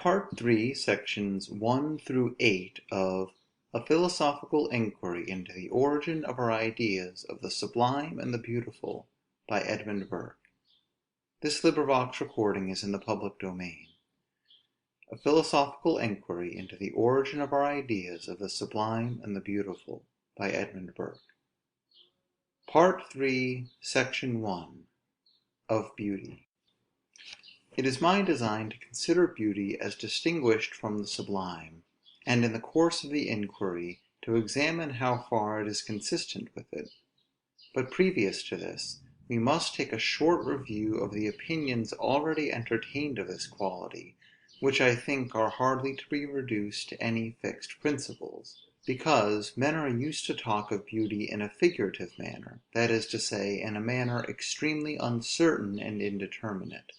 Part 3, sections 1 through 8 of A Philosophical Inquiry into the Origin of our Ideas of the Sublime and the Beautiful, by Edmund Burke. This recording is in the public domain. A Philosophical Inquiry into the Origin of our Ideas of the Sublime and the Beautiful, by Edmund Burke. Part 3, section 1, of Beauty. It is my design to consider beauty as distinguished from the sublime, and in the course of the inquiry to examine how far it is consistent with it. But previous to this, we must take a short review of the opinions already entertained of this quality, which I think are hardly to be reduced to any fixed principles, because men are used to talk of beauty in a figurative manner, that is to say, in a manner extremely uncertain and indeterminate.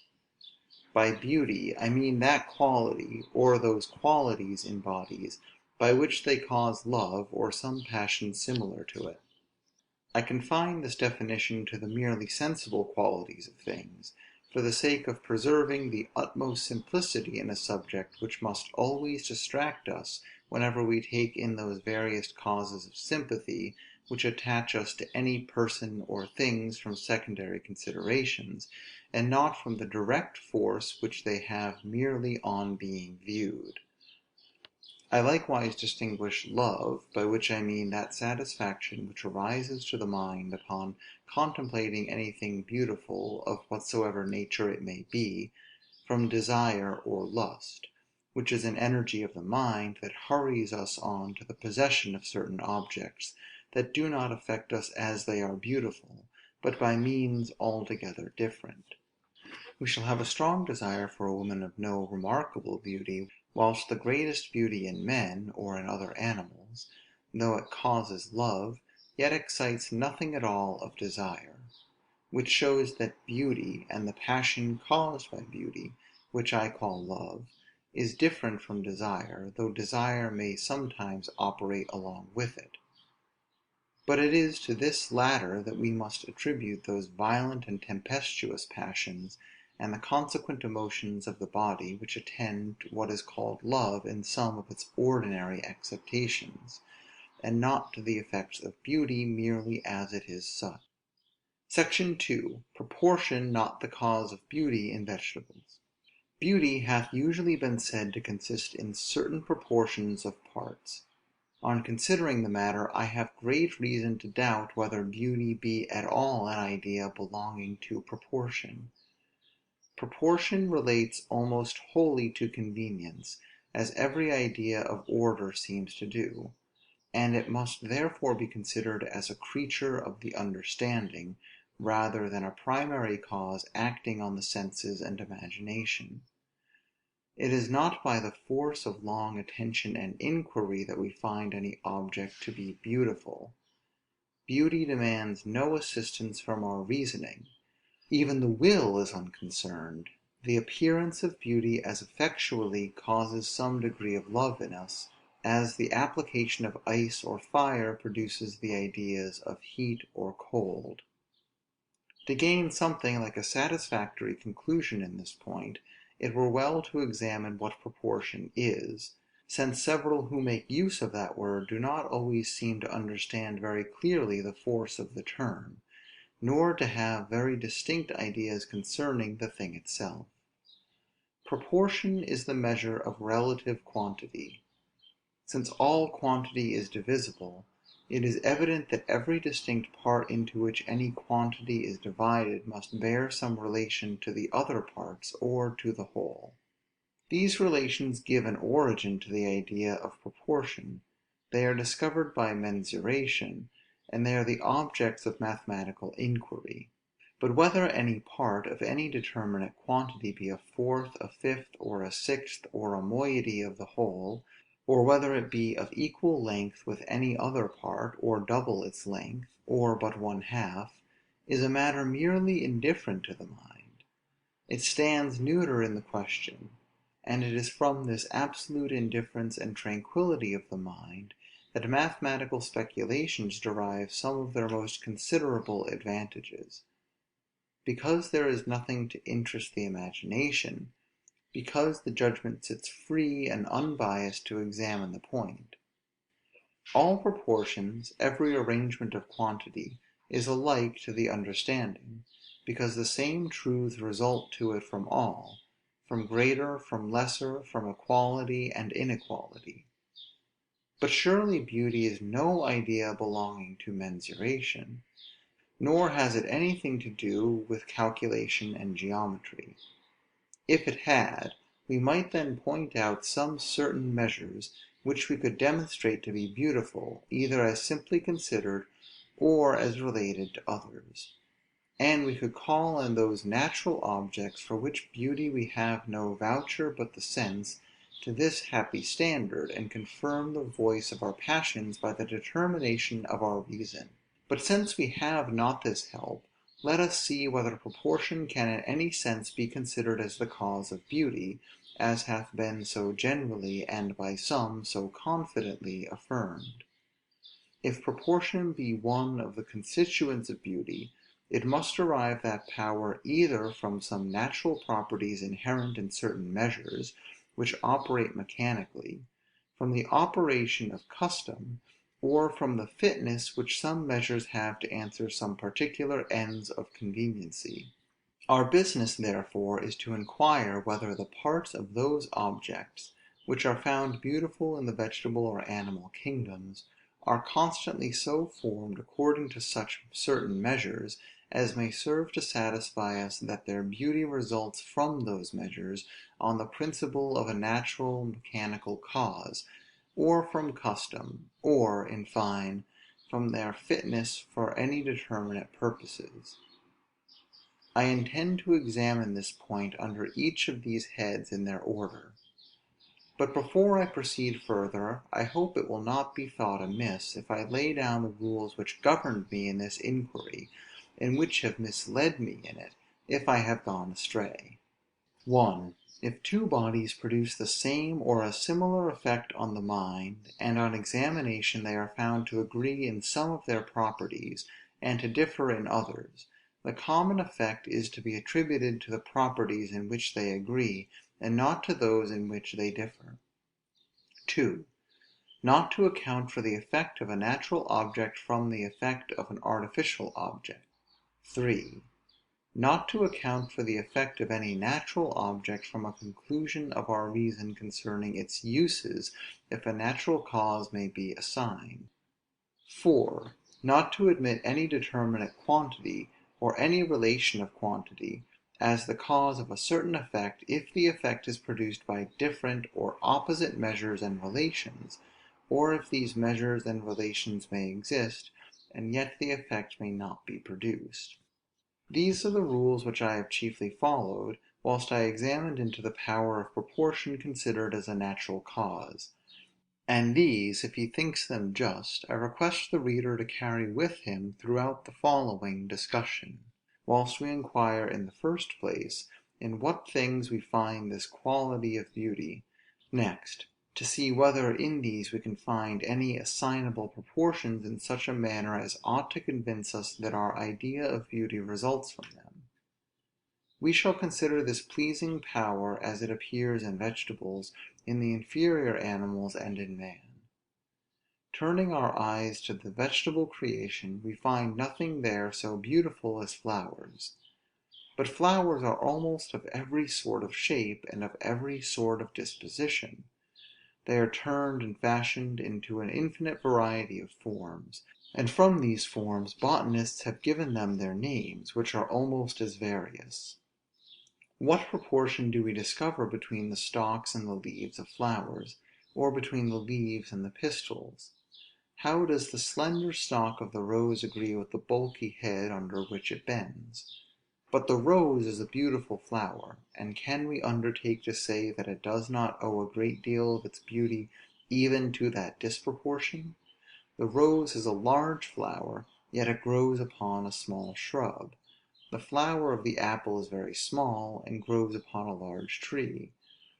By beauty, I mean that quality, or those qualities in bodies, by which they cause love, or some passion similar to it. I confine this definition to the merely sensible qualities of things, for the sake of preserving the utmost simplicity in a subject which must always distract us whenever we take in those various causes of sympathy which attach us to any person or things from secondary considerations, and not from the direct force which they have merely on being viewed. I likewise distinguish love, by which I mean that satisfaction which arises to the mind upon contemplating anything beautiful, of whatsoever nature it may be, from desire or lust, which is an energy of the mind that hurries us on to the possession of certain objects, that do not affect us as they are beautiful, but by means altogether different. We shall have a strong desire for a woman of no remarkable beauty, whilst the greatest beauty in men, or in other animals, though it causes love, yet excites nothing at all of desire; which shows that beauty, and the passion caused by beauty, which I call love, is different from desire, though desire may sometimes operate along with it. But it is to this latter that we must attribute those violent and tempestuous passions, and the consequent emotions of the body, which attend what is called love in some of its ordinary acceptations, and not to the effects of beauty merely as it is such. Section 2. Proportion not the cause of beauty in vegetables. Beauty hath usually been said to consist in certain proportions of parts. On considering the matter, I have great reason to doubt whether beauty be at all an idea belonging to proportion. Proportion relates almost wholly to convenience, as every idea of order seems to do; and it must therefore be considered as a creature of the understanding, rather than a primary cause acting on the senses and imagination. It is not by the force of long attention and inquiry that we find any object to be beautiful. Beauty demands no assistance from our reasoning; even the will is unconcerned. The appearance of beauty as effectually causes some degree of love in us, as the application of ice or fire produces the ideas of heat or cold. To gain something like a satisfactory conclusion in this point, it were well to examine what proportion is, since several who make use of that word do not always seem to understand very clearly the force of the term, nor to have very distinct ideas concerning the thing itself. Proportion is the measure of relative quantity. Since all quantity is divisible, it is evident that every distinct part into which any quantity is divided must bear some relation to the other parts, or to the whole. These relations give an origin to the idea of proportion; they are discovered by mensuration, and they are the objects of mathematical inquiry. But whether any part of any determinate quantity be a fourth, a fifth, or a sixth, or a moiety of the whole, or whether it be of equal length with any other part, or double its length, or but one half, is a matter merely indifferent to the mind. It stands neuter in the question; and it is from this absolute indifference and tranquillity of the mind that mathematical speculations derive some of their most considerable advantages. Because there is nothing to interest the imagination, because the judgment sits free and unbiased to examine the point. All proportions, every arrangement of quantity, is alike to the understanding, because the same truths result to it from all, from greater, from lesser, from equality and inequality. But surely beauty is no idea belonging to mensuration, nor has it anything to do with calculation and geometry. If it had, we might then point out some certain measures which we could demonstrate to be beautiful, either as simply considered, or as related to others; and we could call in those natural objects for which beauty we have no voucher but the sense, to this happy standard, and confirm the voice of our passions by the determination of our reason. But since we have not this help, let us see whether proportion can in any sense be considered as the cause of beauty, as hath been so generally, and by some so confidently affirmed. If proportion be one of the constituents of beauty, it must derive that power either from some natural properties inherent in certain measures, which operate mechanically, from the operation of custom, or from the fitness which some measures have to answer some particular ends of conveniency. Our business, therefore, is to inquire whether the parts of those objects, which are found beautiful in the vegetable or animal kingdoms, are constantly so formed according to such certain measures, as may serve to satisfy us that their beauty results from those measures, on the principle of a natural mechanical cause, or from custom, or, in fine, from their fitness for any determinate purposes. I intend to examine this point under each of these heads in their order. But before I proceed further, I hope it will not be thought amiss if I lay down the rules which governed me in this inquiry, and which have misled me in it, if I have gone astray. 1. If two bodies produce the same or a similar effect on the mind, and on examination they are found to agree in some of their properties, and to differ in others, the common effect is to be attributed to the properties in which they agree, and not to those in which they differ. 2. Not to account for the effect of a natural object from the effect of an artificial object. 3. Not to account for the effect of any natural object from a conclusion of our reason concerning its uses, if a natural cause may be assigned. 4. Not to admit any determinate quantity, or any relation of quantity, as the cause of a certain effect, if the effect is produced by different or opposite measures and relations, or if these measures and relations may exist, and yet the effect may not be produced. These are the rules which I have chiefly followed, whilst I examined into the power of proportion considered as a natural cause; and these, if he thinks them just, I request the reader to carry with him throughout the following discussion, whilst we inquire in the first place, in what things we find this quality of beauty; next, to see whether in these we can find any assignable proportions in such a manner as ought to convince us that our idea of beauty results from them. We shall consider this pleasing power as it appears in vegetables, in the inferior animals, and in man. Turning our eyes to the vegetable creation, we find nothing there so beautiful as flowers. But flowers are almost of every sort of shape, and of every sort of disposition. They are turned and fashioned into an infinite variety of forms, and from these forms botanists have given them their names, which are almost as various. What proportion do we discover between the stalks and the leaves of flowers, or between the leaves and the pistils? How does the slender stalk of the rose agree with the bulky head under which it bends? But the rose is a beautiful flower, and can we undertake to say that it does not owe a great deal of its beauty even to that disproportion? The rose is a large flower, yet it grows upon a small shrub. The flower of the apple is very small, and grows upon a large tree;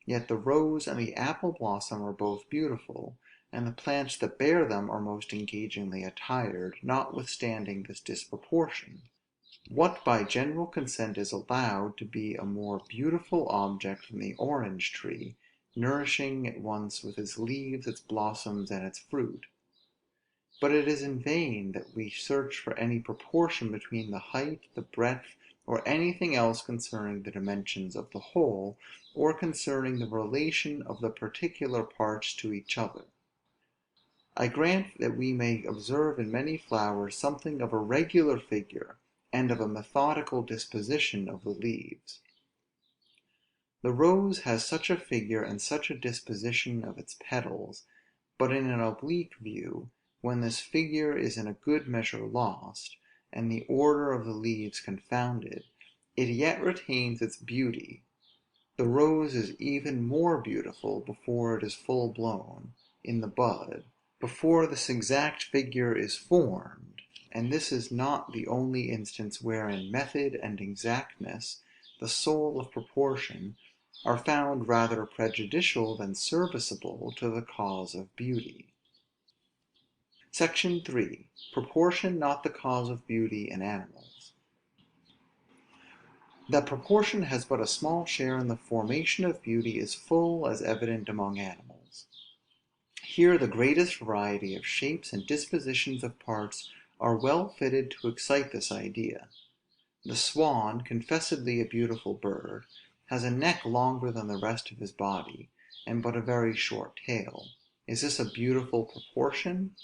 yet the rose and the apple blossom are both beautiful, and the plants that bear them are most engagingly attired, notwithstanding this disproportion. What by general consent is allowed to be a more beautiful object than the orange tree, nourishing at once with its leaves, its blossoms, and its fruit? But it is in vain that we search for any proportion between the height, the breadth, or anything else concerning the dimensions of the whole, or concerning the relation of the particular parts to each other. I grant that we may observe in many flowers something of a regular figure, and of a methodical disposition of the leaves. The rose has such a figure and such a disposition of its petals, but in an oblique view, when this figure is in a good measure lost, and the order of the leaves confounded, it yet retains its beauty. The rose is even more beautiful before it is full blown, in the bud, before this exact figure is formed; and this is not the only instance wherein method and exactness, the soul of proportion, are found rather prejudicial than serviceable to the cause of beauty. SECTION III. PROPORTION not the cause of beauty in animals. That proportion has but a small share in the formation of beauty is full as evident among animals. Here the greatest variety of shapes and dispositions of parts are well fitted to excite this idea. The swan, confessedly a beautiful bird, has a neck longer than the rest of his body, and but a very short tail. Is this a beautiful proportion?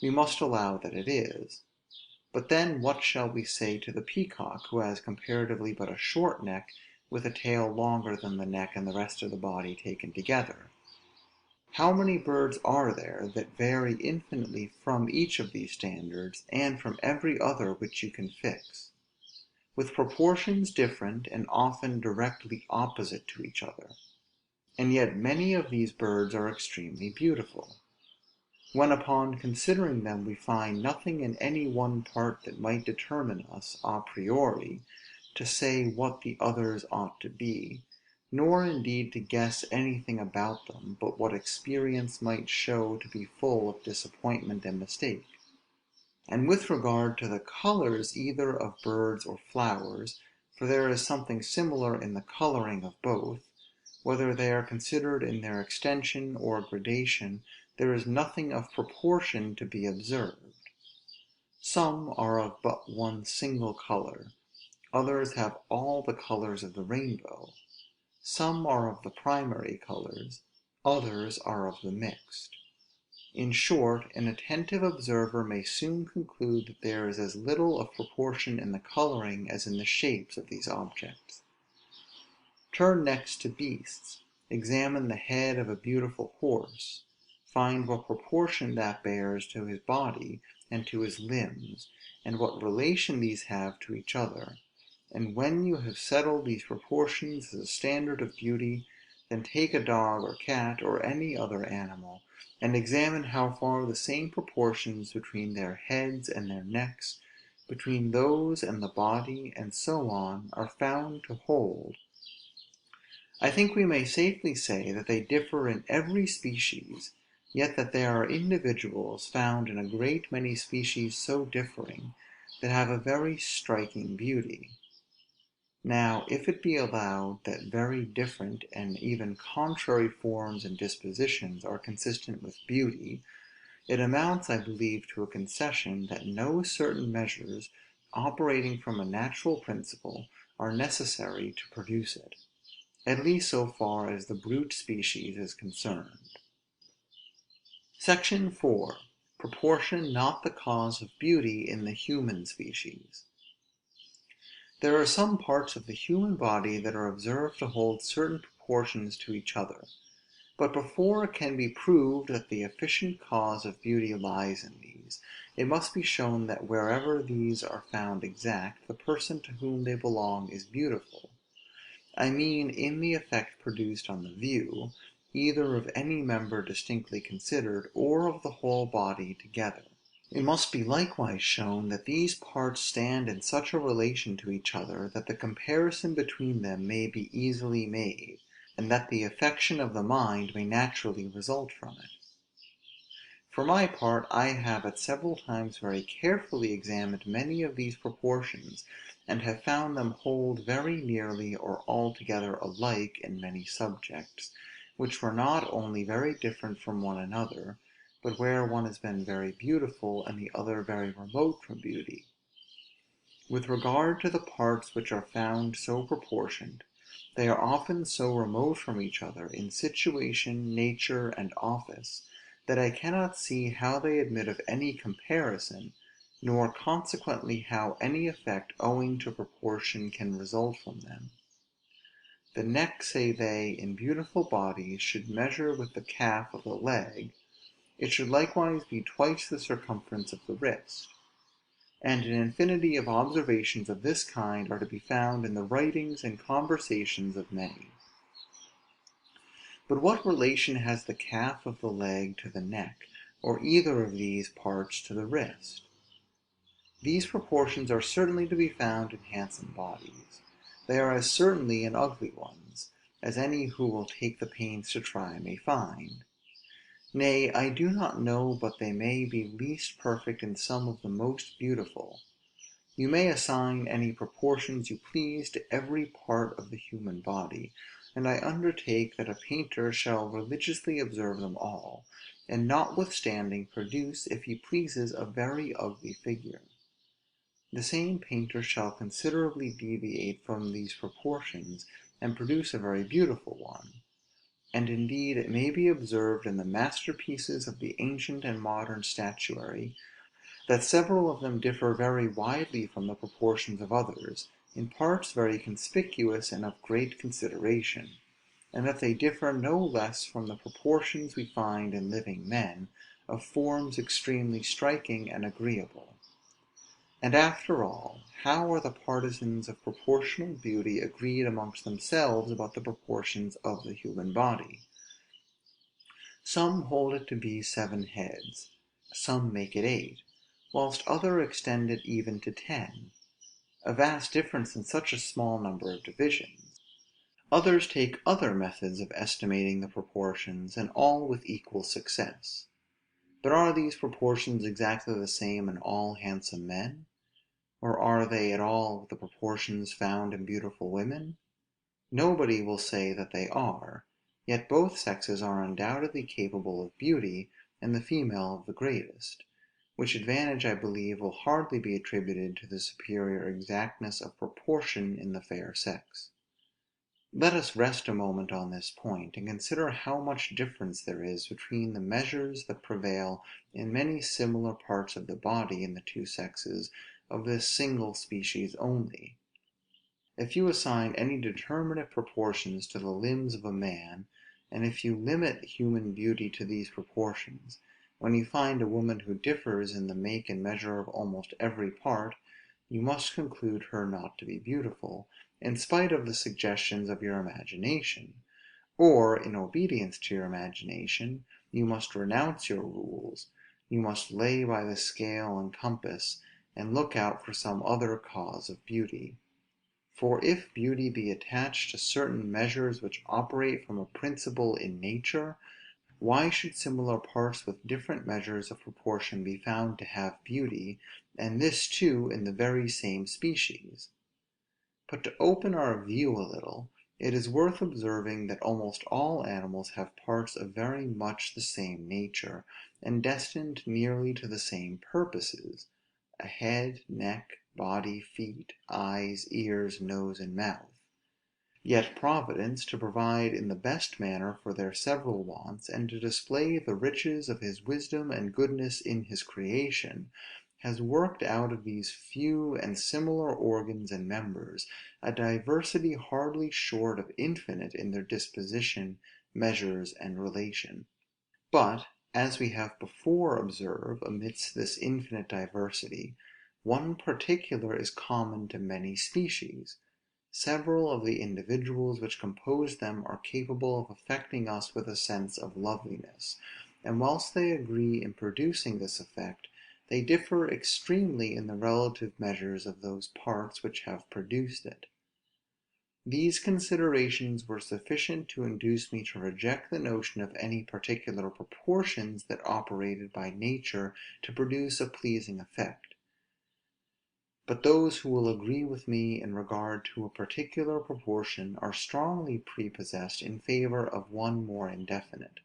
We must allow that it is. But then what shall we say to the peacock, who has comparatively but a short neck, with a tail longer than the neck and the rest of the body taken together? How many birds are there that vary infinitely from each of these standards, and from every other which you can fix, with proportions different, and often directly opposite to each other? And yet many of these birds are extremely beautiful. When upon considering them we find nothing in any one part that might determine us a priori to say what the others ought to be, nor indeed to guess anything about them but what experience might show to be full of disappointment and mistake. And with regard to the colors either of birds or flowers, for there is something similar in the coloring of both, whether they are considered in their extension or gradation, there is nothing of proportion to be observed. Some are of but one single color; others have all the colors of the rainbow; some are of the primary colors; others are of the mixed. In short, an attentive observer may soon conclude that there is as little of proportion in the coloring as in the shapes of these objects. Turn next to beasts. Examine the head of a beautiful horse; find what proportion that bears to his body and to his limbs, and what relation these have to each other; and when you have settled these proportions as a standard of beauty, then take a dog or cat, or any other animal, and examine how far the same proportions between their heads and their necks, between those and the body, and so on, are found to hold. I think we may safely say that they differ in every species, yet that there are individuals found in a great many species so differing, that have a very striking beauty. Now, if it be allowed that very different and even contrary forms and dispositions are consistent with beauty, it amounts, I believe, to a concession that no certain measures, operating from a natural principle, are necessary to produce it, at least so far as the brute species is concerned. SECTION IV. PROPORTION not the cause of beauty in the human species. There are some parts of the human body that are observed to hold certain proportions to each other; but before it can be proved that the efficient cause of beauty lies in these, it must be shown that wherever these are found exact, the person to whom they belong is beautiful; I mean in the effect produced on the view, either of any member distinctly considered, or of the whole body together. It must be likewise shown that these parts stand in such a relation to each other that the comparison between them may be easily made, and that the affection of the mind may naturally result from it. For my part, I have at several times very carefully examined many of these proportions, and have found them hold very nearly or altogether alike in many subjects, which were not only very different from one another, but where one has been very beautiful, and the other very remote from beauty. With regard to the parts which are found so proportioned, they are often so remote from each other in situation, nature, and office, that I cannot see how they admit of any comparison, nor consequently how any effect owing to proportion can result from them. The neck, say they, in beautiful bodies should measure with the calf of the leg; it should likewise be twice the circumference of the wrist; and an infinity of observations of this kind are to be found in the writings and conversations of many. But what relation has the calf of the leg to the neck, or either of these parts to the wrist? These proportions are certainly to be found in handsome bodies; they are as certainly in ugly ones, as any who will take the pains to try may find. Nay, I do not know but they may be least perfect in some of the most beautiful. You may assign any proportions you please to every part of the human body, and I undertake that a painter shall religiously observe them all, and notwithstanding produce, if he pleases, a very ugly figure. The same painter shall considerably deviate from these proportions, and produce a very beautiful one; and indeed it may be observed in the masterpieces of the ancient and modern statuary, that several of them differ very widely from the proportions of others, in parts very conspicuous and of great consideration; and that they differ no less from the proportions we find in living men, of forms extremely striking and agreeable. And after all, how are the partisans of proportional beauty agreed amongst themselves about the proportions of the human body? Some hold it to be 7 heads, some make it 8, whilst others extend it even to 10; a vast difference in such a small number of divisions. Others take other methods of estimating the proportions, and all with equal success. But are these proportions exactly the same in all handsome men? Or are they at all the proportions found in beautiful women? Nobody will say that they are; yet both sexes are undoubtedly capable of beauty, and the female of the greatest; which advantage I believe will hardly be attributed to the superior exactness of proportion in the fair sex. Let us rest a moment on this point, and consider how much difference there is between the measures that prevail in many similar parts of the body in the two sexes of this single species only. If you assign any determinate proportions to the limbs of a man, and if you limit human beauty to these proportions, when you find a woman who differs in the make and measure of almost every part, you must conclude her not to be beautiful, in spite of the suggestions of your imagination; or, in obedience to your imagination, you must renounce your rules, you must lay by the scale and compass, and look out for some other cause of beauty. For if beauty be attached to certain measures which operate from a principle in nature, why should similar parts with different measures of proportion be found to have beauty, and this too in the very same species? But to open our view a little, it is worth observing that almost all animals have parts of very much the same nature, and destined nearly to the same purposes; a head, neck, body, feet, eyes, ears, nose, and mouth. Yet Providence, to provide in the best manner for their several wants, and to display the riches of his wisdom and goodness in his creation, has worked out of these few and similar organs and members a diversity hardly short of infinite in their disposition, measures, and relation. But, as we have before observed, amidst this infinite diversity, one particular is common to many species; several of the individuals which compose them are capable of affecting us with a sense of loveliness; and whilst they agree in producing this effect, they differ extremely in the relative measures of those parts which have produced it. These considerations were sufficient to induce me to reject the notion of any particular proportions that operated by nature to produce a pleasing effect. But those who will agree with me in regard to a particular proportion are strongly prepossessed in favor of one more indefinite.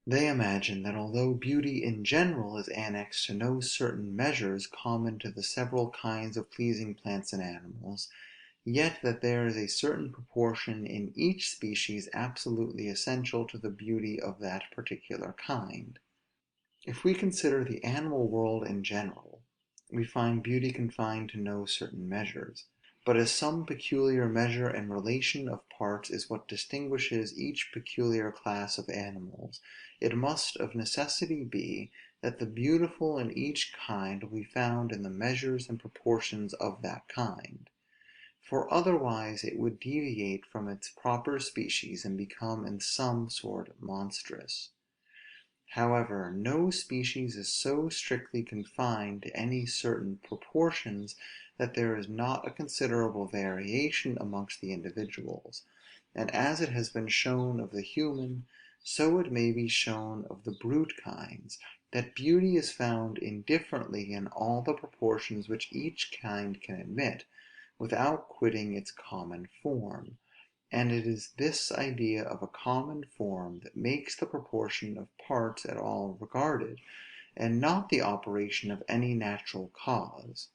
They imagine that although beauty in general is annexed to no certain measures common to the several kinds of pleasing plants and animals, yet that there is a certain proportion in each species absolutely essential to the beauty of that particular kind. If we consider the animal world in general, we find beauty confined to no certain measures; but as some peculiar measure and relation of parts is what distinguishes each peculiar class of animals, it must of necessity be, that the beautiful in each kind will be found in the measures and proportions of that kind; for otherwise it would deviate from its proper species, and become in some sort monstrous. However, no species is so strictly confined to any certain proportions that there is not a considerable variation amongst the individuals; and as it has been shown of the human, so it may be shown of the brute kinds, that beauty is found indifferently in all the proportions which each kind can admit, without quitting its common form; and it is this idea of a common form that makes the proportion of parts at all regarded, and not the operation of any natural cause.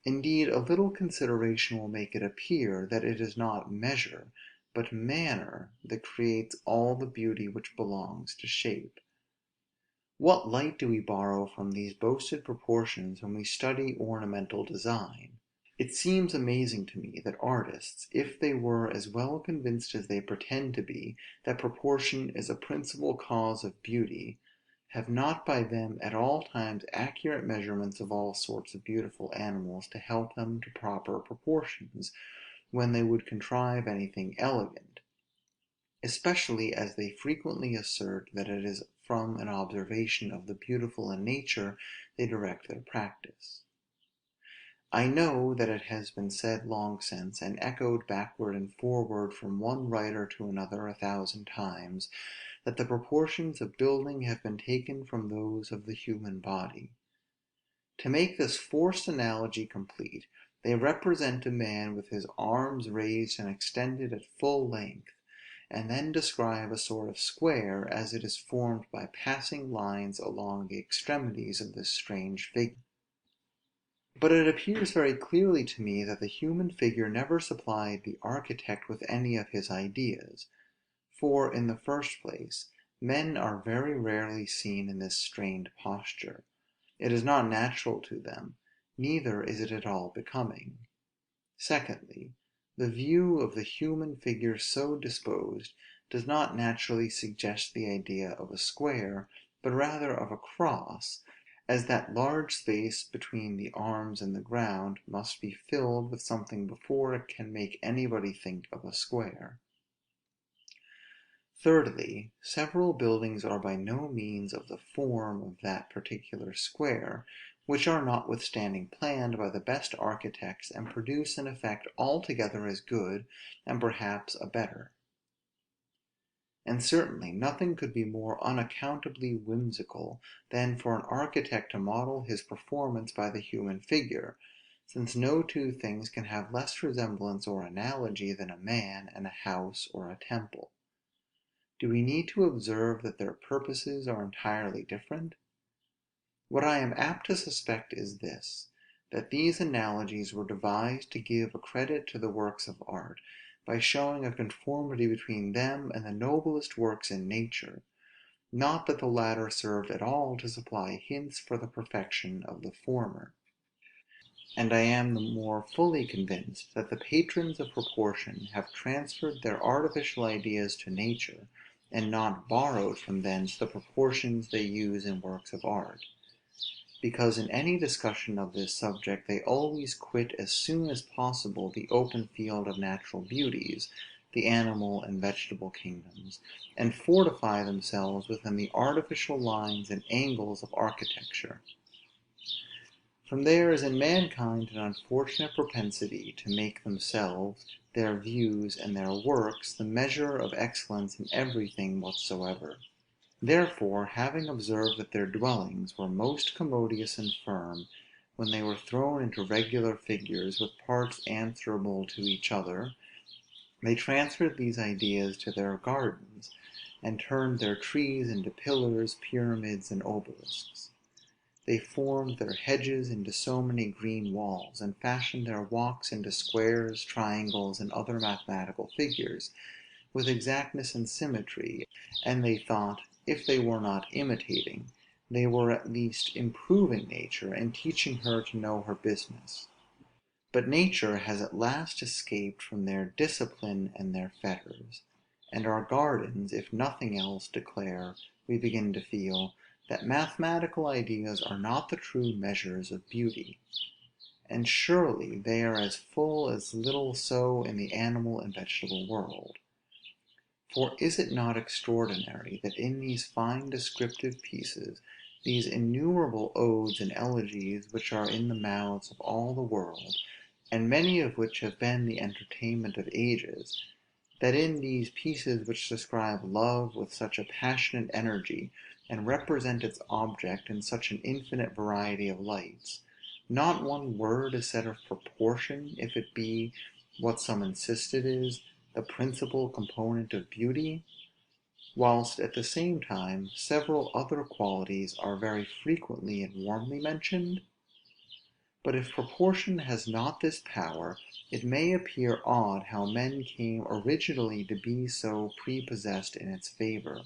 Indeed, a little consideration will make it appear that it is not measure, but manner, that creates all the beauty which belongs to shape. What light do we borrow from these boasted proportions when we study ornamental design? It seems amazing to me that artists, if they were as well convinced as they pretend to be that proportion is a principal cause of beauty, have not by them at all times accurate measurements of all sorts of beautiful animals to help them to proper proportions, when they would contrive anything elegant; especially as they frequently assert that it is from an observation of the beautiful in nature they direct their practice. I know that it has been said long since, and echoed backward and forward from one writer to another 1,000 times, that the proportions of building have been taken from those of the human body. To make this forced analogy complete, they represent a man with his arms raised and extended at full length, and then describe a sort of square, as it is formed by passing lines along the extremities of this strange figure. But it appears very clearly to me that the human figure never supplied the architect with any of his ideas; for, in the first place, men are very rarely seen in this strained posture; it is not natural to them, neither is it at all becoming. Secondly, the view of the human figure so disposed does not naturally suggest the idea of a square, but rather of a cross, as that large space between the arms and the ground must be filled with something before it can make anybody think of a square. Thirdly, several buildings are by no means of the form of that particular square, which are notwithstanding planned by the best architects, and produce an effect altogether as good, and perhaps a better. And certainly nothing could be more unaccountably whimsical than for an architect to model his performance by the human figure, since no two things can have less resemblance or analogy than a man and a house or a temple. Do we need to observe that their purposes are entirely different? What I am apt to suspect is this, that these analogies were devised to give a credit to the works of art, by showing a conformity between them and the noblest works in nature; not that the latter served at all to supply hints for the perfection of the former. And I am the more fully convinced that the patrons of proportion have transferred their artificial ideas to nature, and not borrowed from thence the proportions they use in works of art; because in any discussion of this subject they always quit as soon as possible the open field of natural beauties, the animal and vegetable kingdoms, and fortify themselves within the artificial lines and angles of architecture. From there is in mankind an unfortunate propensity to make themselves, their views, and their works the measure of excellence in everything whatsoever. Therefore, having observed that their dwellings were most commodious and firm, when they were thrown into regular figures with parts answerable to each other, they transferred these ideas to their gardens, and turned their trees into pillars, pyramids, and obelisks. They formed their hedges into so many green walls, and fashioned their walks into squares, triangles, and other mathematical figures, with exactness and symmetry, and they thought, if they were not imitating, they were at least improving nature, and teaching her to know her business. But nature has at last escaped from their discipline and their fetters; and our gardens, if nothing else, declare, we begin to feel, that mathematical ideas are not the true measures of beauty. And surely they are as full as little so in the animal and vegetable world. For is it not extraordinary that in these fine descriptive pieces, these innumerable odes and elegies which are in the mouths of all the world, and many of which have been the entertainment of ages, that in these pieces which describe love with such a passionate energy, and represent its object in such an infinite variety of lights, not one word is said of proportion, if it be, what some insist it is, the principal component of beauty; whilst at the same time several other qualities are very frequently and warmly mentioned? But if proportion has not this power, it may appear odd how men came originally to be so prepossessed in its favor.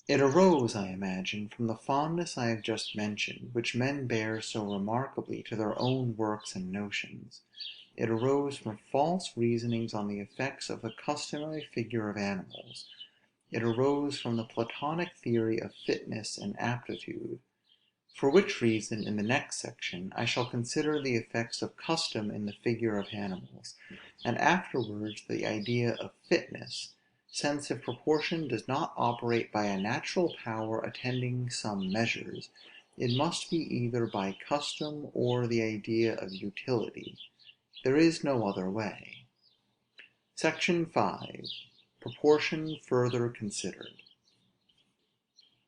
It arose, I imagine, from the fondness I have just mentioned, which men bear so remarkably to their own works and notions. It arose from false reasonings on the effects of the customary figure of animals. It arose from the Platonic theory of fitness and aptitude. For which reason, in the next section, I shall consider the effects of custom in the figure of animals, and afterwards the idea of fitness, since if proportion does not operate by a natural power attending some measures, it must be either by custom or the idea of utility. There is no other way. Section 5. Proportion further considered.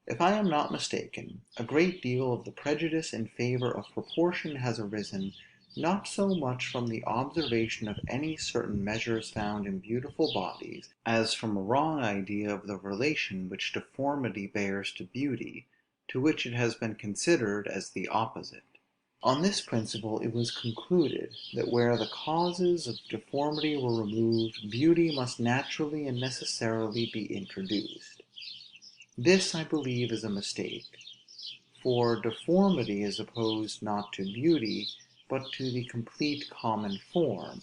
If I am not mistaken, a great deal of the prejudice in favor of proportion has arisen, not so much from the observation of any certain measures found in beautiful bodies, as from a wrong idea of the relation which deformity bears to beauty, to which it has been considered as the opposite. On this principle it was concluded, that where the causes of deformity were removed, beauty must naturally and necessarily be introduced. This, I believe, is a mistake; for deformity is opposed not to beauty, but to the complete common form.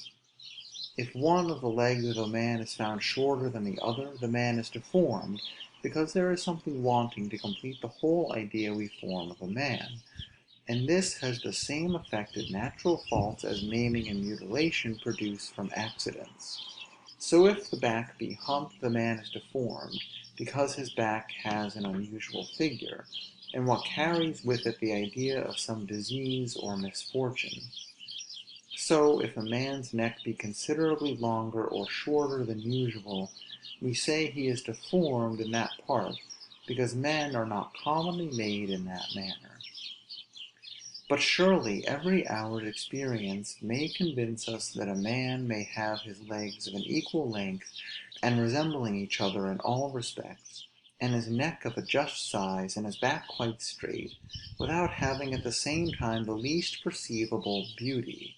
If one of the legs of a man is found shorter than the other, the man is deformed, because there is something wanting to complete the whole idea we form of a man; and this has the same effect of natural faults as maiming and mutilation produce from accidents. So if the back be humped, the man is deformed, because his back has an unusual figure, and what carries with it the idea of some disease or misfortune. So if a man's neck be considerably longer or shorter than usual, we say he is deformed in that part, because men are not commonly made in that manner. But surely every hour's experience may convince us that a man may have his legs of an equal length, and resembling each other in all respects, and his neck of a just size, and his back quite straight, without having at the same time the least perceivable beauty.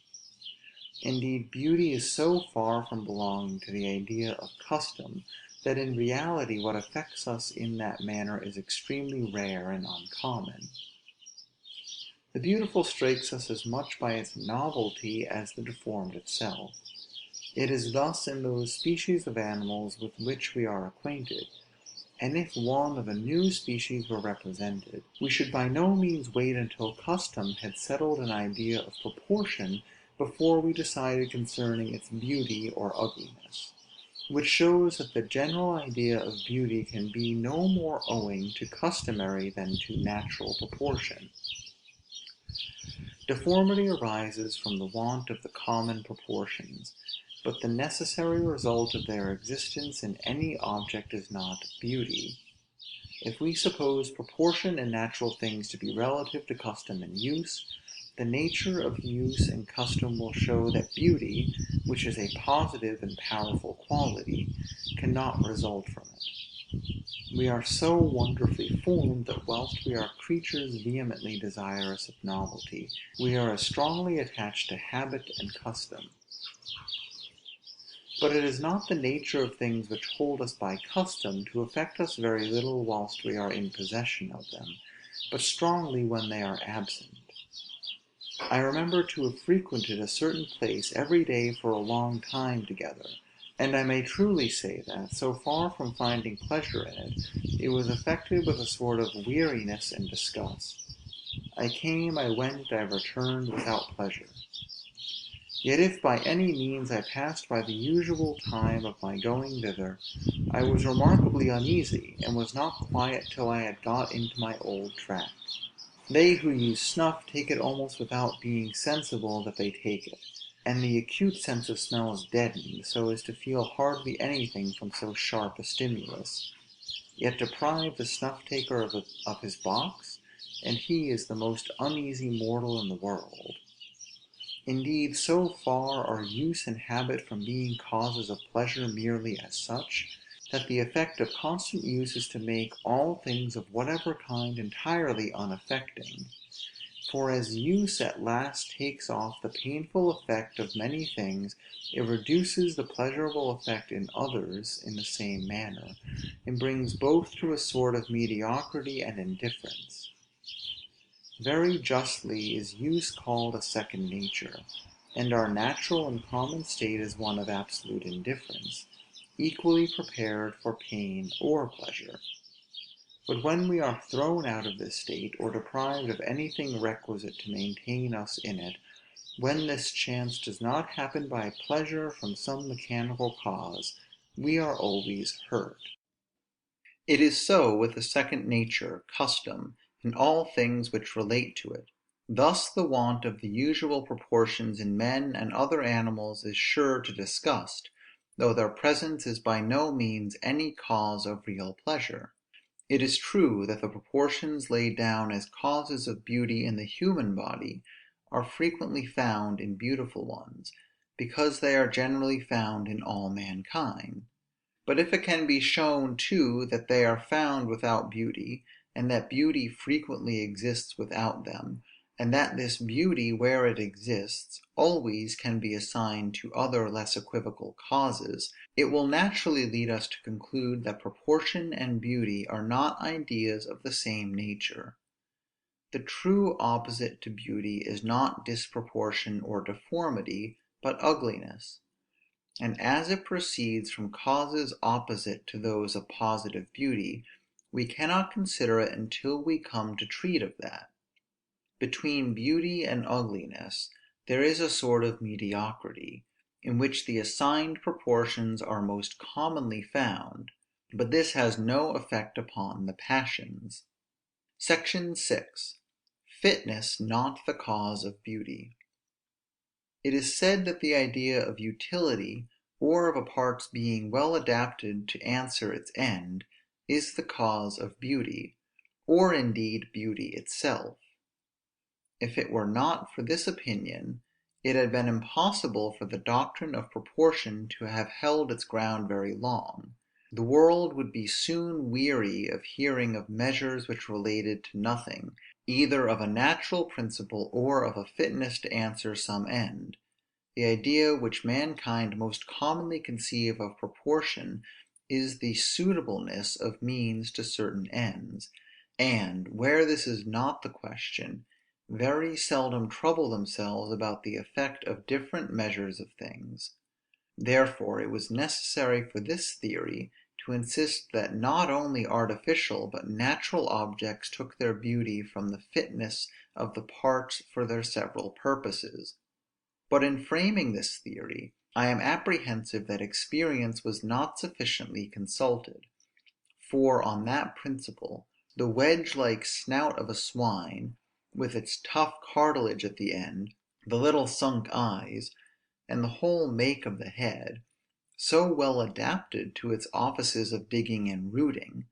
Indeed, beauty is so far from belonging to the idea of custom, that in reality what affects us in that manner is extremely rare and uncommon. The beautiful strikes us as much by its novelty as the deformed itself. It is thus in those species of animals with which we are acquainted; and if one of a new species were represented, we should by no means wait until custom had settled an idea of proportion before we decided concerning its beauty or ugliness; which shows that the general idea of beauty can be no more owing to customary than to natural proportion. Deformity arises from the want of the common proportions, but the necessary result of their existence in any object is not beauty. If we suppose proportion in natural things to be relative to custom and use, the nature of use and custom will show that beauty, which is a positive and powerful quality, cannot result from it. We are so wonderfully formed that whilst we are creatures vehemently desirous of novelty, we are as strongly attached to habit and custom. But it is not the nature of things which hold us by custom to affect us very little whilst we are in possession of them, but strongly when they are absent. I remember to have frequented a certain place every day for a long time together, and I may truly say that, so far from finding pleasure in it, it was affected with a sort of weariness and disgust. I came, I went, I returned without pleasure. Yet if by any means I passed by the usual time of my going thither, I was remarkably uneasy, and was not quiet till I had got into my old track. They who use snuff take it almost without being sensible that they take it, and the acute sense of smell is deadened, so as to feel hardly anything from so sharp a stimulus. Yet deprive the snuff-taker of his box, and he is the most uneasy mortal in the world. Indeed, so far are use and habit from being causes of pleasure merely as such, that the effect of constant use is to make all things of whatever kind entirely unaffecting. For as use at last takes off the painful effect of many things, it reduces the pleasurable effect in others in the same manner, and brings both to a sort of mediocrity and indifference. Very justly is use called a second nature, and our natural and common state is one of absolute indifference, equally prepared for pain or pleasure. But when we are thrown out of this state, or deprived of anything requisite to maintain us in it, when this chance does not happen by pleasure from some mechanical cause, we are always hurt. It is so with the second nature, custom, and all things which relate to it. Thus the want of the usual proportions in men and other animals is sure to disgust, though their presence is by no means any cause of real pleasure. It is true that the proportions laid down as causes of beauty in the human body are frequently found in beautiful ones, because they are generally found in all mankind. But if it can be shown too that they are found without beauty, and that beauty frequently exists without them, and that this beauty, where it exists, always can be assigned to other less equivocal causes, it will naturally lead us to conclude that proportion and beauty are not ideas of the same nature. The true opposite to beauty is not disproportion or deformity, but ugliness. And as it proceeds from causes opposite to those of positive beauty, we cannot consider it until we come to treat of that. Between beauty and ugliness there is a sort of mediocrity, in which the assigned proportions are most commonly found, but this has no effect upon the passions. SECTION 6. Fitness not the cause of beauty. It is said that the idea of utility, or of a part's being well adapted to answer its end, is the cause of beauty, or indeed beauty itself. If it were not for this opinion, it had been impossible for the doctrine of proportion to have held its ground very long. The world would be soon weary of hearing of measures which related to nothing, either of a natural principle or of a fitness to answer some end. The idea which mankind most commonly conceive of proportion is the suitableness of means to certain ends, and, where this is not the question, very seldom trouble themselves about the effect of different measures of things. Therefore it was necessary for this theory to insist that not only artificial but natural objects took their beauty from the fitness of the parts for their several purposes. But in framing this theory, I am apprehensive that experience was not sufficiently consulted; for on that principle, the wedge-like snout of a swine, with its tough cartilage at the end, the little sunk eyes, and the whole make of the head, so well adapted to its offices of digging and rooting,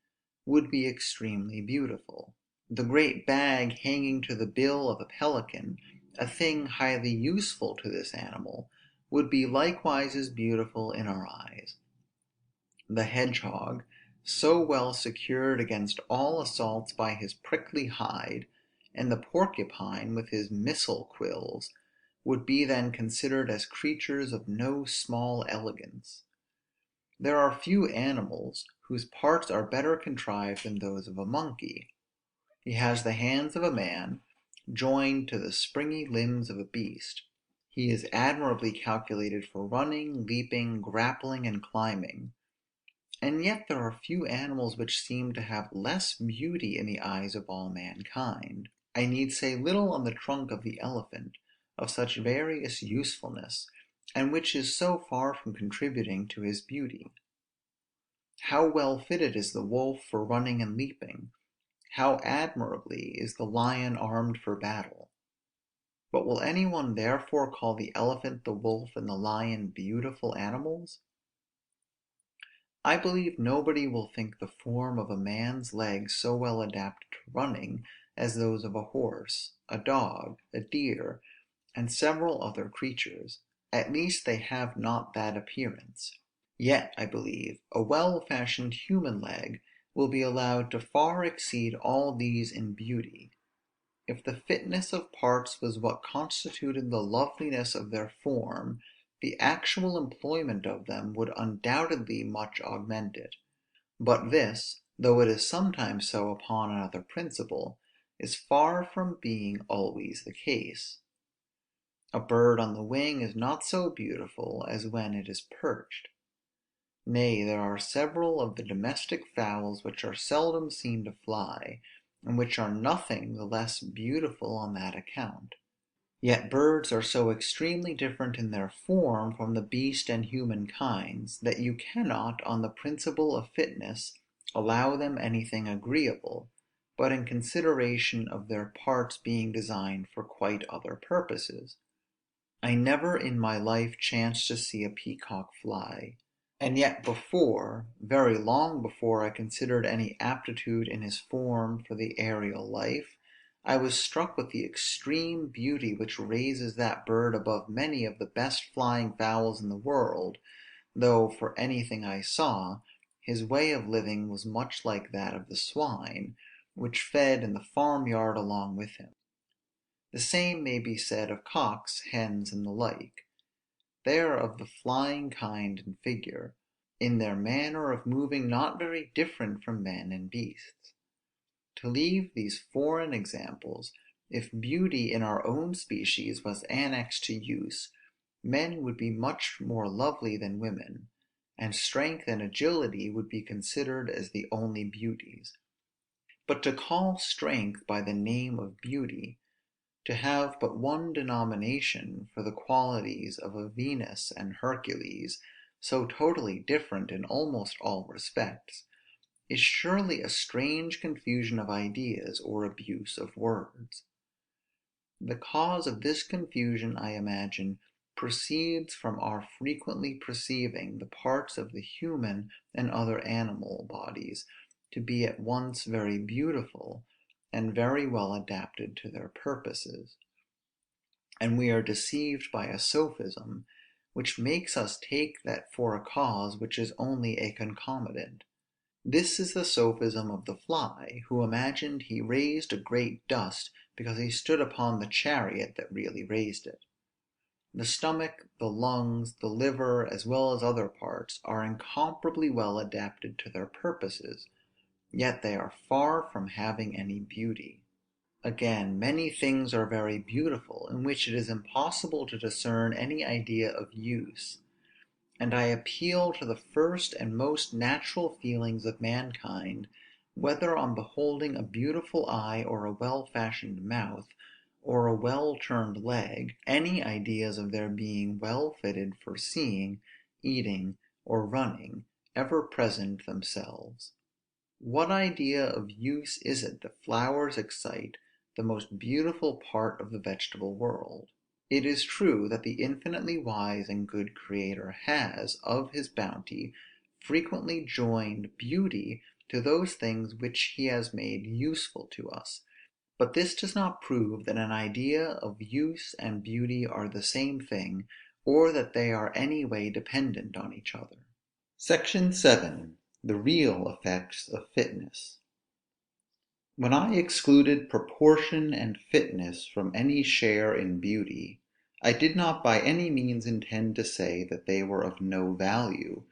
would be extremely beautiful. The great bag hanging to the bill of a pelican, a thing highly useful to this animal, would be likewise as beautiful in our eyes. The hedgehog, so well secured against all assaults by his prickly hide, and the porcupine with his missile quills, would be then considered as creatures of no small elegance. There are few animals whose parts are better contrived than those of a monkey. He has the hands of a man, joined to the springy limbs of a beast. He is admirably calculated for running, leaping, grappling, and climbing. And yet there are few animals which seem to have less beauty in the eyes of all mankind. I need say little on the trunk of the elephant, of such various usefulness, and which is so far from contributing to his beauty. How well fitted is the wolf for running and leaping! How admirably is the lion armed for battle! But will any one therefore call the elephant, the wolf, and the lion beautiful animals? I believe nobody will think the form of a man's legs so well adapted to running as those of a horse, a dog, a deer, and several other creatures; at least they have not that appearance. Yet, I believe, a well-fashioned human leg will be allowed to far exceed all these in beauty. If the fitness of parts was what constituted the loveliness of their form, the actual employment of them would undoubtedly much augment it. But this, though it is sometimes so upon another principle, is far from being always the case. A bird on the wing is not so beautiful as when it is perched. Nay, there are several of the domestic fowls which are seldom seen to fly, and which are nothing the less beautiful on that account. Yet birds are so extremely different in their form from the beast and human kinds, that you cannot, on the principle of fitness, allow them anything agreeable, but in consideration of their parts being designed for quite other purposes. I never in my life chanced to see a peacock fly; and yet before, very long before I considered any aptitude in his form for the aerial life, I was struck with the extreme beauty which raises that bird above many of the best flying fowls in the world, though, for anything I saw, his way of living was much like that of the swine, which fed in the farm yard along with him. The same may be said of cocks, hens, and the like. They are of the flying kind in figure, in their manner of moving not very different from men and beasts. To leave these foreign examples, if beauty in our own species was annexed to use, men would be much more lovely than women, and strength and agility would be considered as the only beauties. But to call strength by the name of beauty, to have but one denomination for the qualities of a Venus and Hercules, so totally different in almost all respects, is surely a strange confusion of ideas or abuse of words. The cause of this confusion, I imagine, proceeds from our frequently perceiving the parts of the human and other animal bodies to be at once very beautiful, and very well adapted to their purposes; and we are deceived by a sophism, which makes us take that for a cause which is only a concomitant. This is the sophism of the fly, who imagined he raised a great dust because he stood upon the chariot that really raised it. The stomach, the lungs, the liver, as well as other parts, are incomparably well adapted to their purposes, yet they are far from having any beauty. Again, many things are very beautiful, in which it is impossible to discern any idea of use; and I appeal to the first and most natural feelings of mankind, whether on beholding a beautiful eye, or a well-fashioned mouth, or a well-turned leg, any ideas of their being well fitted for seeing, eating, or running, ever present themselves. What idea of use is it that flowers excite, the most beautiful part of the vegetable world. It is true that the infinitely wise and good Creator has, of his bounty, frequently joined beauty to those things which he has made useful to us; but this does not prove that an idea of use and beauty are the same thing, or that they are any way dependent on each other. SECTION VII. THE REAL EFFECTS OF FITNESS. When I excluded proportion and fitness from any share in beauty, I did not by any means intend to say that they were of no value,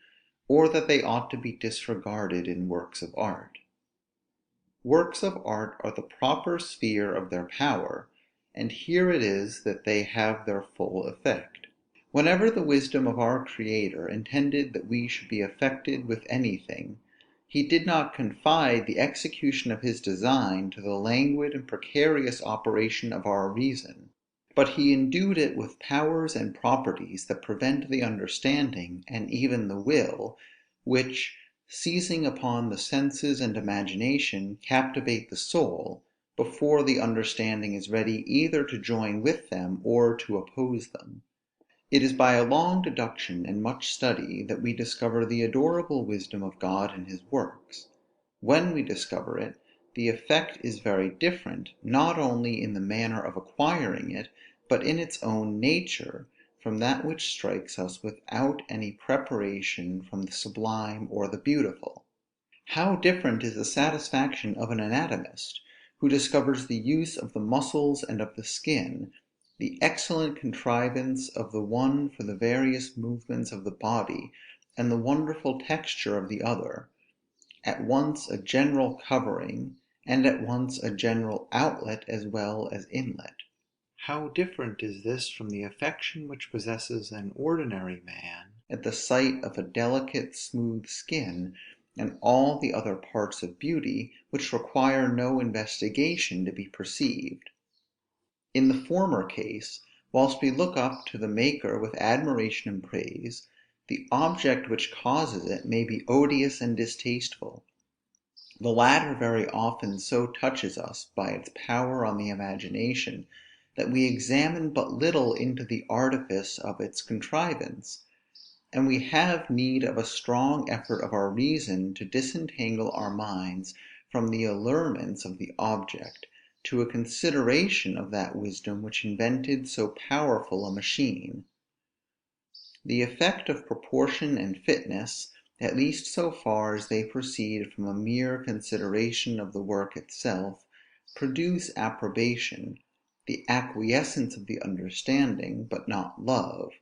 or that they ought to be disregarded in works of art. Works of art are the proper sphere of their power, and here it is that they have their full effect. Whenever the wisdom of our Creator intended that we should be affected with anything, he did not confide the execution of his design to the languid and precarious operation of our reason, but he endued it with powers and properties that prevent the understanding, and even the will, which, seizing upon the senses and imagination, captivate the soul, before the understanding is ready either to join with them or to oppose them. It is by a long deduction and much study that we discover the adorable wisdom of God in his works. When we discover it, the effect is very different, not only in the manner of acquiring it, but in its own nature, from that which strikes us without any preparation from the sublime or the beautiful. How different is the satisfaction of an anatomist, who discovers the use of the muscles and of the skin, the excellent contrivance of the one for the various movements of the body, and the wonderful texture of the other, at once a general covering, and at once a general outlet as well as inlet. How different is this from the affection which possesses an ordinary man at the sight of a delicate smooth skin, and all the other parts of beauty, which require no investigation to be perceived. In the former case, whilst we look up to the Maker with admiration and praise, the object which causes it may be odious and distasteful. The latter very often so touches us by its power on the imagination, that we examine but little into the artifice of its contrivance; and we have need of a strong effort of our reason to disentangle our minds from the allurements of the object, to a consideration of that wisdom which invented so powerful a machine. The effect of proportion and fitness, at least so far as they proceed from a mere consideration of the work itself, produce approbation, the acquiescence of the understanding, but not love,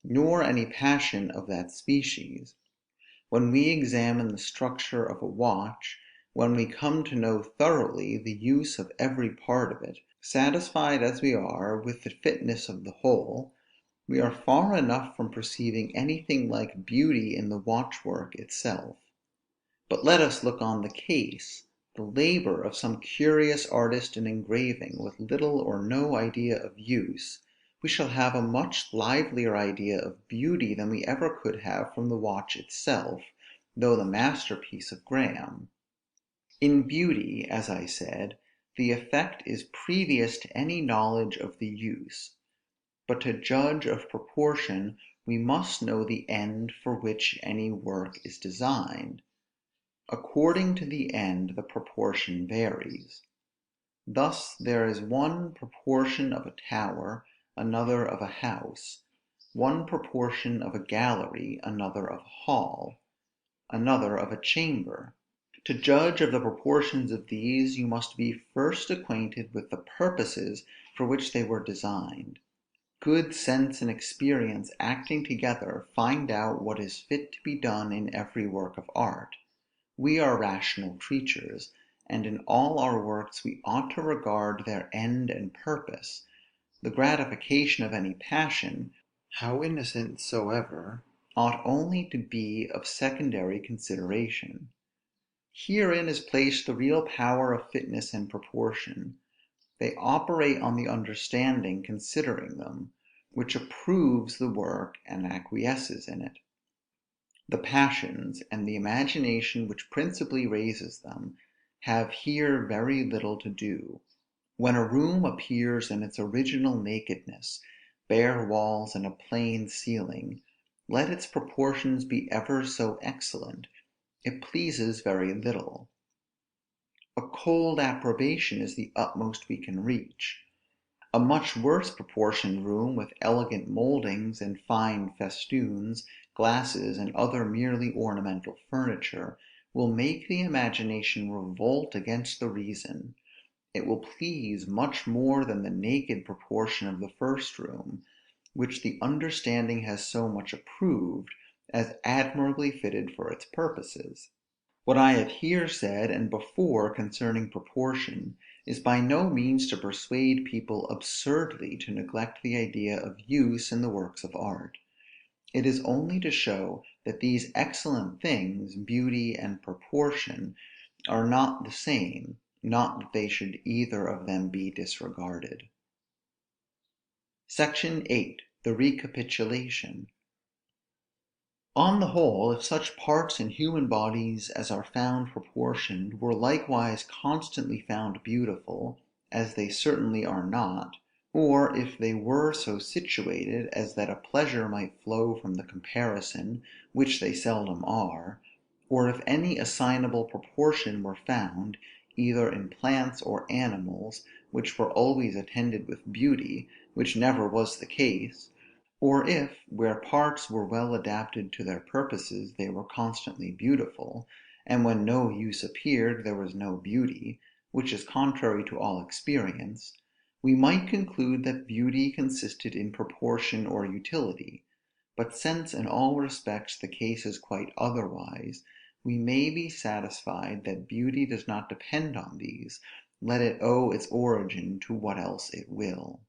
nor any passion of that species. When we examine the structure of a watch, when we come to know thoroughly the use of every part of it, satisfied as we are with the fitness of the whole, we are far enough from perceiving anything like beauty in the watchwork itself. But let us look on the case, the labor of some curious artist in engraving, with little or no idea of use; we shall have a much livelier idea of beauty than we ever could have from the watch itself, though the masterpiece of Graham. In beauty, as I said, the effect is previous to any knowledge of the use; but to judge of proportion, we must know the end for which any work is designed. According to the end the proportion varies. Thus there is one proportion of a tower, another of a house; one proportion of a gallery, another of a hall; another of a chamber. To judge of the proportions of these, you must be first acquainted with the purposes for which they were designed. Good sense and experience acting together find out what is fit to be done in every work of art. We are rational creatures, and in all our works we ought to regard their end and purpose. The gratification of any passion, how innocent soever, ought only to be of secondary consideration. Herein is placed the real power of fitness and proportion. They operate on the understanding considering them, which approves the work and acquiesces in it. The passions, and the imagination which principally raises them, have here very little to do. When a room appears in its original nakedness, bare walls and a plain ceiling, let its proportions be ever so excellent, it pleases very little. A cold approbation is the utmost we can reach. A much worse proportioned room, with elegant mouldings and fine festoons, glasses, and other merely ornamental furniture, will make the imagination revolt against the reason. It will please much more than the naked proportion of the first room, which the understanding has so much approved, as admirably fitted for its purposes. What I have here said and before concerning proportion, is by no means to persuade people absurdly to neglect the idea of use in the works of art. It is only to show that these excellent things, beauty and proportion, are not the same, not that they should either of them be disregarded. SECTION VIII. THE RECAPITULATION. On the whole, if such parts in human bodies as are found proportioned were likewise constantly found beautiful, as they certainly are not, or if they were so situated as that a pleasure might flow from the comparison, which they seldom are, or if any assignable proportion were found, either in plants or animals, which were always attended with beauty, which never was the case, or if, where parts were well adapted to their purposes, they were constantly beautiful, and when no use appeared there was no beauty, which is contrary to all experience, we might conclude that beauty consisted in proportion or utility; but since in all respects the case is quite otherwise, we may be satisfied that beauty does not depend on these, let it owe its origin to what else it will.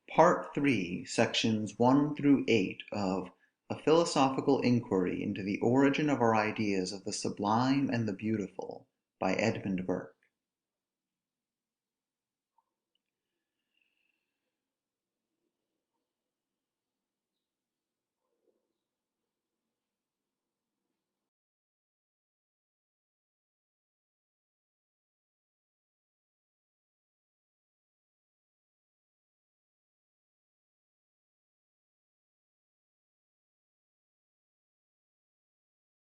Part III, sections 1 through 8 of A Philosophical Inquiry into the Origin of our Ideas of the Sublime and the Beautiful, by Edmund Burke.